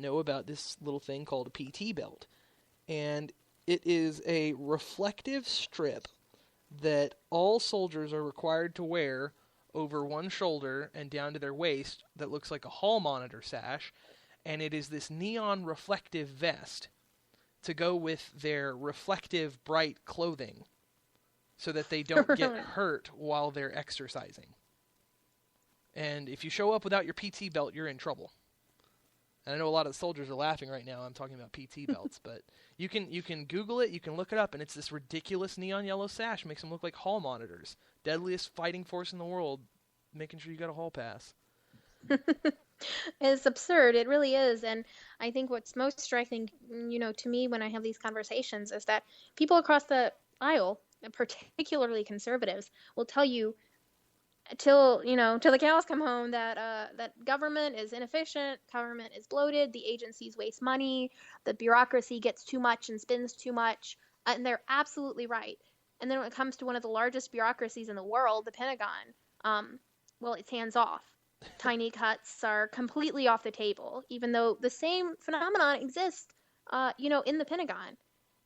know about this little thing called a PT belt. And it is a reflective strip that all soldiers are required to wear over one shoulder and down to their waist that looks like a hall monitor sash. And it is this neon reflective vest to go with their reflective bright clothing so that they don't get hurt while they're exercising. And if you show up without your PT belt, you're in trouble. And I know a lot of the soldiers are laughing right now. I'm talking about PT belts, but you can Google it, you can look it up, and it's this ridiculous neon yellow sash. Makes them look like hall monitors. Deadliest fighting force in the world, making sure you got a hall pass. It's absurd. It really is. And I think what's most striking, to me when I have these conversations is that people across the aisle, particularly conservatives, will tell you till the cows come home that government is inefficient, government is bloated, the agencies waste money, the bureaucracy gets too much and spends too much, and they're absolutely right. And then when it comes to one of the largest bureaucracies in the world, the Pentagon, well, it's hands off. Tiny cuts are completely off the table, even though the same phenomenon exists, in the Pentagon.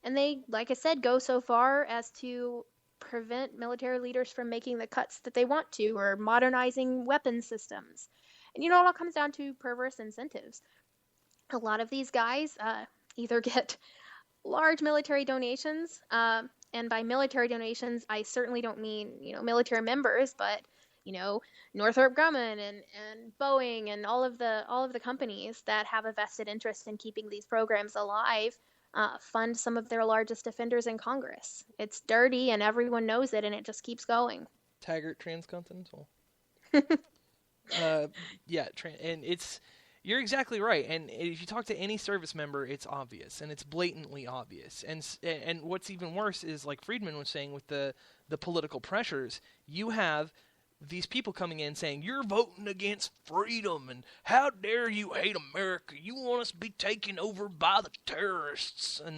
And they, like I said, go so far as to prevent military leaders from making the cuts that they want to, or modernizing weapons systems. And it all comes down to perverse incentives. A lot of these guys either get large military donations, and by military donations, I certainly don't mean, military members, but Northrop Grumman and Boeing and all of the companies that have a vested interest in keeping these programs alive fund some of their largest offenders in Congress. It's dirty and everyone knows it, and it just keeps going. Taggart Transcontinental. Yeah, and you're exactly right. And if you talk to any service member, it's obvious, and it's blatantly obvious. And what's even worse is, like Friedman was saying, with the political pressures, you have these people coming in saying, you're voting against freedom, and how dare you hate America? You want us to be taken over by the terrorists. And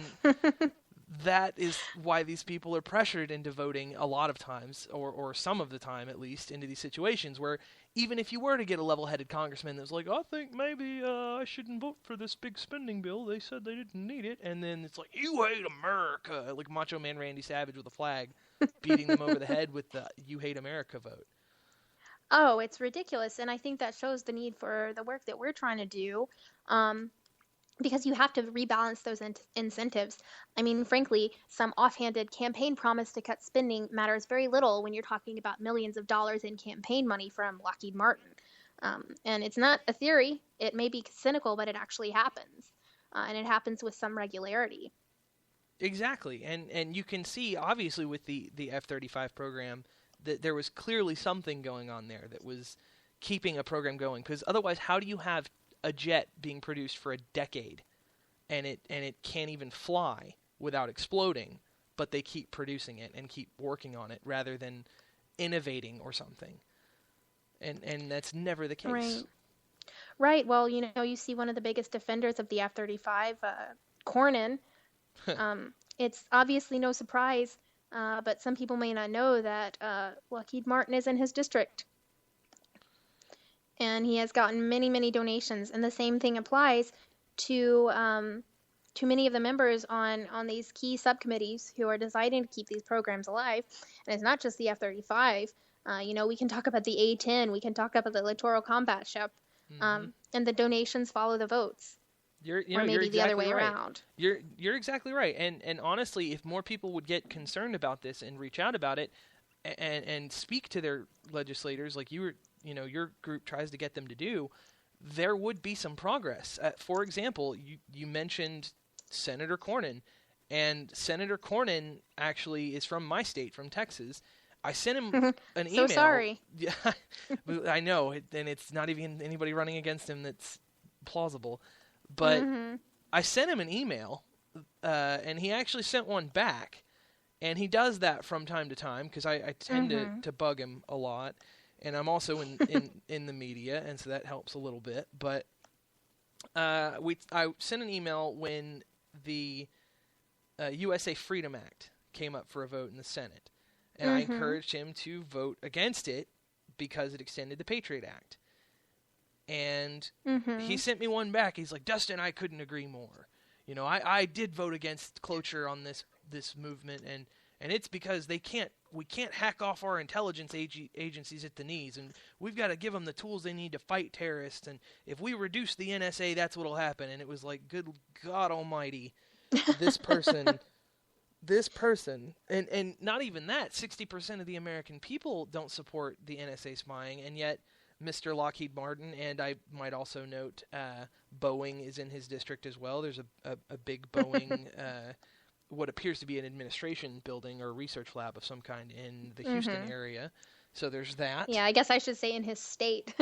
that is why these people are pressured into voting a lot of times, or some of the time at least, into these situations where even if you were to get a level-headed congressman that's like, I think maybe I shouldn't vote for this big spending bill. They said they didn't need it. And then it's like, you hate America, like Macho Man Randy Savage with a flag, beating them over the head with the you hate America vote. Oh, it's ridiculous. And I think that shows the need for the work that we're trying to do, because you have to rebalance those incentives. I mean, frankly, some offhanded campaign promise to cut spending matters very little when you're talking about millions of dollars in campaign money from Lockheed Martin. And it's not a theory. It may be cynical, but it actually happens. And it happens with some regularity. Exactly. And you can see, obviously, with the F-35 program, that there was clearly something going on there that was keeping a program going. Because otherwise, how do you have a jet being produced for a decade and it can't even fly without exploding, but they keep producing it and keep working on it rather than innovating or something? And that's never the case. Right. Well, you see one of the biggest defenders of the F-35, Cornyn. It's obviously no surprise. But some people may not know that Lockheed Martin is in his district. And he has gotten many, many donations. And the same thing applies to many of the members on these key subcommittees who are deciding to keep these programs alive. And it's not just the F-35. We can talk about the A-10. We can talk about the Littoral Combat Ship. And the donations follow the votes. You're maybe exactly the other way right. around. You're exactly right. And honestly, if more people would get concerned about this and reach out about it and speak to their legislators like your group tries to get them to do, there would be some progress. For example, you mentioned Senator Cornyn, and Senator Cornyn actually is from my state, from Texas. I sent him an email. So sorry. Yeah, I know, and it's not even anybody running against him that's plausible. But I sent him an email, and he actually sent one back. And he does that from time to time because I tend to bug him a lot. And I'm also in the media, and so that helps a little bit. But I sent an email when the USA Freedom Act came up for a vote in the Senate. And I encouraged him to vote against it because it extended the Patriot Act. And he Mm-hmm. sent me one back. He's like, Dustin, I couldn't agree more. I did vote against cloture on this movement, and it's because we can't hack off our intelligence agencies at the knees, and we've got to give them the tools they need to fight terrorists, and if we reduce the NSA, that's what'll happen. And it was like, good God almighty, this person, and not even that, 60% of the American people don't support the NSA spying, and yet Mr. Lockheed Martin, and I might also note Boeing is in his district as well. There's a big Boeing, what appears to be an administration building or research lab of some kind in the Houston area. So there's that. Yeah, I guess I should say in his state.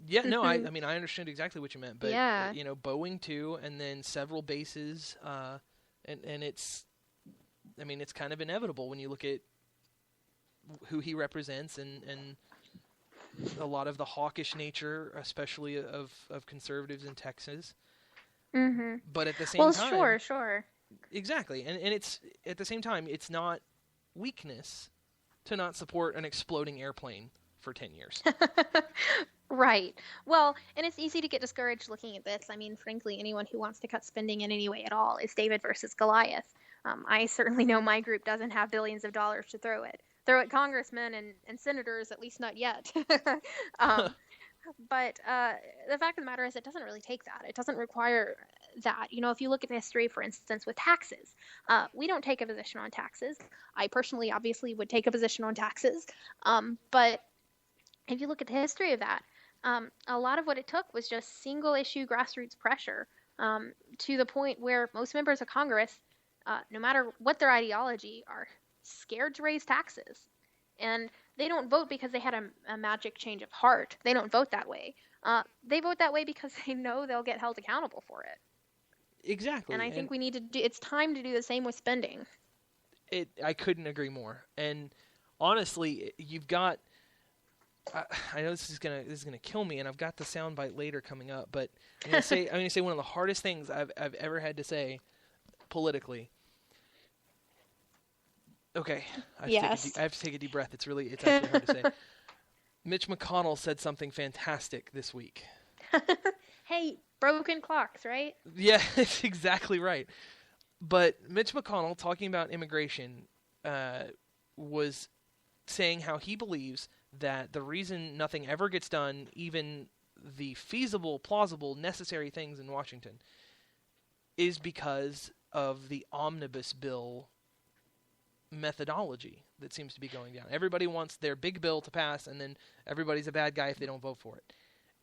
Yeah, no, I mean, I understand exactly what you meant. But, Yeah. Boeing too, and then several bases, and it's, I mean, it's kind of inevitable when you look at who he represents and a lot of the hawkish nature, especially of conservatives in Texas. Mm-hmm. But at the same time... Well, sure. Exactly. And it's, at the same time, it's not weakness to not support an exploding airplane for 10 years. Right. Well, and it's easy to get discouraged looking at this. I mean, frankly, anyone who wants to cut spending in any way at all is David versus Goliath. I certainly know my group doesn't have billions of dollars to throw at congressmen and senators, at least not yet. But the fact of the matter is it doesn't really take that. It doesn't require that. If you look at history, for instance, with taxes, we don't take a position on taxes. I personally, obviously, would take a position on taxes. But if you look at the history of that, a lot of what it took was just single issue grassroots pressure to the point where most members of Congress, no matter what their ideology, are scared to raise taxes. And they don't vote because they had a magic change of heart. They don't vote that way. They vote that way because they know they'll get held accountable for it. Exactly. And I think we need to it's time to do the same with spending. I couldn't agree more. And honestly, you've got... I know this is gonna kill me, and I've got the soundbite later coming up. But I'm gonna say one of the hardest things I've ever had to say politically. Okay, I have to take a deep breath. It's actually hard to say. Mitch McConnell said something fantastic this week. Hey, broken clocks, right? Yeah, it's exactly right. But Mitch McConnell, talking about immigration, was saying how he believes that the reason nothing ever gets done, even the feasible, plausible, necessary things in Washington, is because of the omnibus bill methodology that seems to be going down. Everybody wants their big bill to pass, and then everybody's a bad guy if they don't vote for it.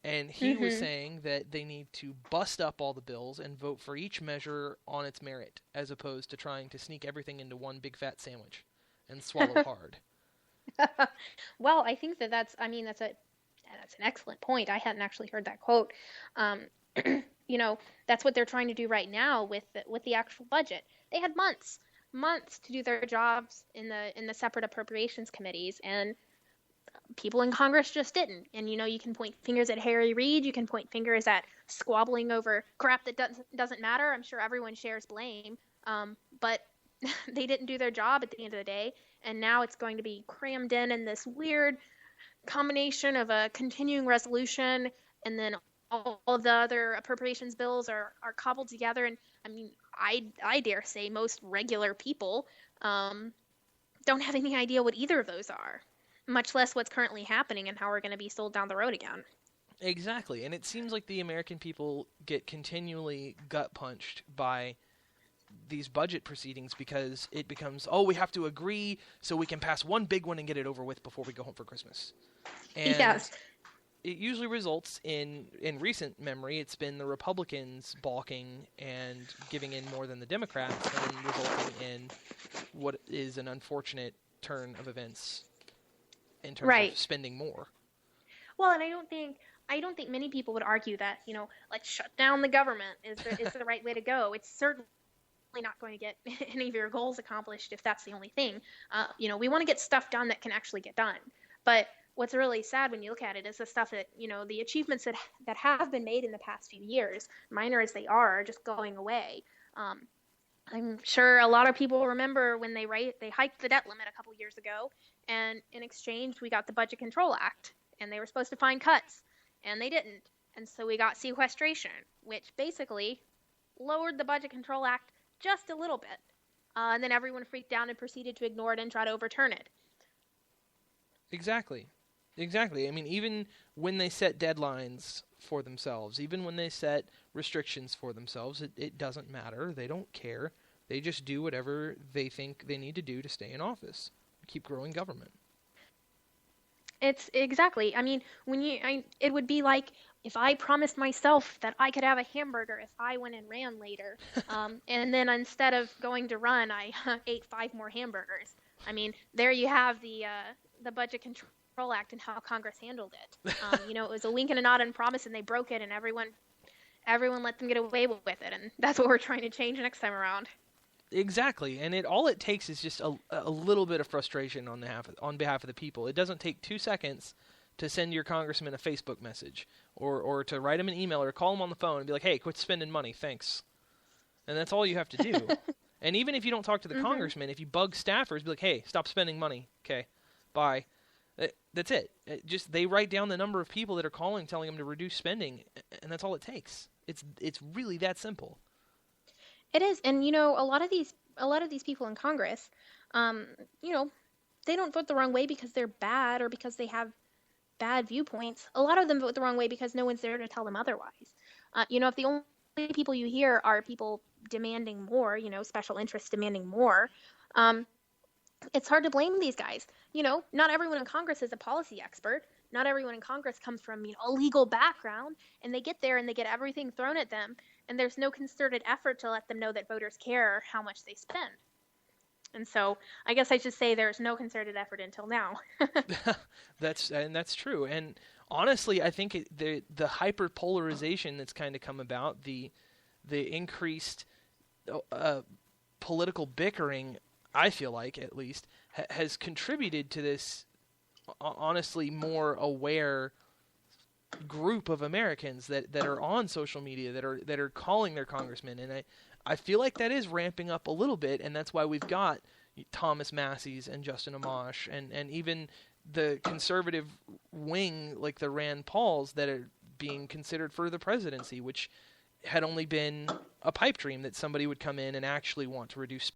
And he was saying that they need to bust up all the bills and vote for each measure on its merit, as opposed to trying to sneak everything into one big fat sandwich and swallow hard. Well, I think that's an excellent point. I hadn't actually heard that quote. That's what they're trying to do right now with the actual budget. They had months to do their jobs in the separate appropriations committees, and people in Congress just didn't. And you can point fingers at Harry Reid, you can point fingers at squabbling over crap that doesn't matter. I'm sure everyone shares blame, but they didn't do their job at the end of the day, and now it's going to be crammed in this weird combination of a continuing resolution, and then all of the other appropriations bills are cobbled together. And I mean, I dare say most regular people don't have any idea what either of those are, much less what's currently happening and how we're going to be sold down the road again. Exactly, and it seems like the American people get continually gut punched by these budget proceedings because it becomes, we have to agree so we can pass one big one and get it over with before we go home for Christmas. And yes. It usually results in recent memory, it's been the Republicans balking and giving in more than the Democrats, and resulting in what is an unfortunate turn of events in terms of spending more. Well, and I don't think many people would argue that, let's shut down the government is the right way to go. It's certainly not going to get any of your goals accomplished if that's the only thing. We want to get stuff done that can actually get done. But what's really sad when you look at it is the stuff that, the achievements that have been made in the past few years, minor as they are just going away. I'm sure a lot of people remember when they hiked the debt limit a couple years ago, and in exchange we got the Budget Control Act, and they were supposed to find cuts, and they didn't. And so we got sequestration, which basically lowered the Budget Control Act just a little bit. And then everyone freaked out and proceeded to ignore it and try to overturn it. Exactly. Exactly. I mean, even when they set deadlines for themselves, even when they set restrictions for themselves, it doesn't matter. They don't care. They just do whatever they think they need to do to stay in office. Keep growing government. It's exactly. I mean, it would be like if I promised myself that I could have a hamburger if I went and ran later, and then instead of going to run, I ate 5 more hamburgers. I mean, there you have the Budget Control Act and how Congress handled it. It was a wink and a nod and promise, and they broke it, and everyone let them get away with it, and that's what we're trying to change next time around. Exactly, and all it takes is just a little bit of frustration on behalf of the people. It doesn't take 2 seconds to send your congressman a Facebook message, or to write him an email, or call him on the phone and be like, "Hey, quit spending money, thanks." And that's all you have to do. And even if you don't talk to the congressman, if you bug staffers, be like, "Hey, stop spending money. Okay, bye." That's it. They write down the number of people that are calling, telling them to reduce spending, and that's all it takes. It's really that simple. It is, and a lot of these people in Congress, they don't vote the wrong way because they're bad or because they have bad viewpoints. A lot of them vote the wrong way because no one's there to tell them otherwise. If the only people you hear are people demanding more, special interests demanding more, it's hard to blame these guys. Not everyone in Congress is a policy expert. Not everyone in Congress comes from a legal background, and they get there and they get everything thrown at them, and there's no concerted effort to let them know that voters care how much they spend. And so I guess I should say there's no concerted effort until now. That's true. And honestly, I think the hyperpolarization that's kind of come about, the increased political bickering, I feel like at least, has contributed to this honestly more aware group of Americans that are on social media, that are calling their congressmen, and I feel like that is ramping up a little bit, and that's why we've got Thomas Massie's and Justin Amash and even the conservative wing like the Rand Pauls that are being considered for the presidency, which had only been a pipe dream that somebody would come in and actually want to reduce